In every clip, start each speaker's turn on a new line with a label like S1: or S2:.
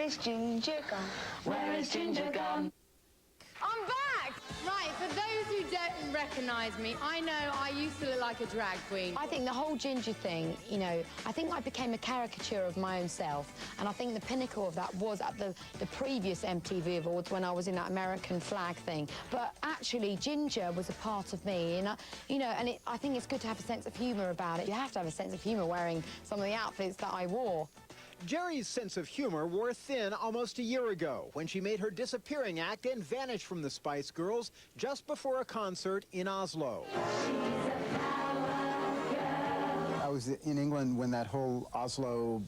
S1: is Ginger gone? Where is Ginger gone?
S2: I'm back! Right, for those who don't recognise me, I know I used to look like a drag queen.
S3: I think the whole Ginger thing, you know, I think I became a caricature of my own self, and I think the pinnacle of that was at the previous MTV Awards when I was in that American flag thing. But actually, Ginger was a part of me, and you know, and I think it's good to have a sense of humour about it. You have to have a sense of humour wearing some of the outfits that I wore.
S4: Geri's sense of humor wore thin almost a year ago when she made her disappearing act and vanished from the Spice Girls just before a concert in Oslo.
S5: I was in England when that whole Oslo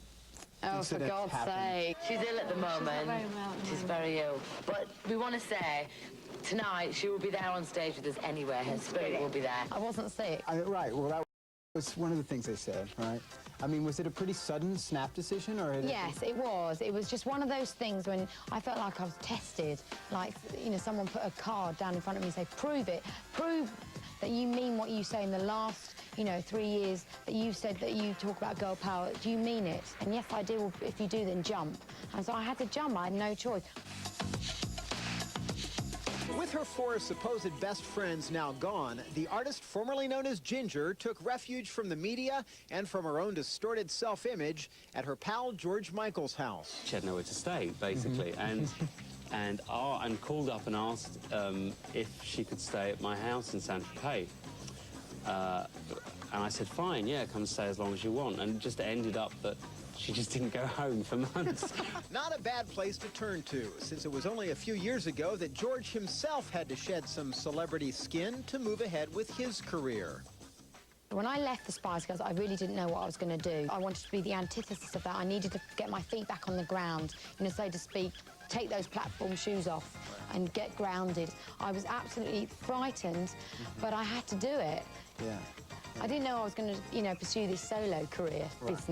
S3: incident happened. For God's sake.
S1: She's ill at the moment. She's very ill. But we want to say, tonight she will be there on stage with us anywhere. Her spirit will be there.
S3: I wasn't sick.
S5: Right, well, that was one of the things they said, right? I mean, was it a pretty sudden snap decision, or?
S3: Yes, it was. It was just one of those things when I felt like I was tested. Like, you know, someone put a card down in front of me and say, prove it. Prove that you mean what you say in the last, you know, 3 years that you said that you talk about girl power. Do you mean it? And yes, I do. If you do, then jump. And so I had to jump. I had no choice.
S4: With her four supposed best friends now gone, the artist formerly known as Ginger took refuge from the media and from her own distorted self-image at her pal George Michael's house.
S6: She had nowhere to stay, basically, and called up and asked if she could stay at my house in Saint-Tropez. And I said, fine, yeah, come stay as long as you want. And it just ended up that she just didn't go home for months.
S4: Not a bad place to turn to, since it was only a few years ago that George himself had to shed some celebrity skin to move ahead with his career.
S3: When I left the Spice Girls, I really didn't know what I was going to do. I wanted to be the antithesis of that. I needed to get my feet back on the ground, you know, so to speak, take those platform shoes off and get grounded. I was absolutely frightened, but I had to do it.
S5: Yeah.
S3: I didn't know I was going to, you know, pursue this solo career business.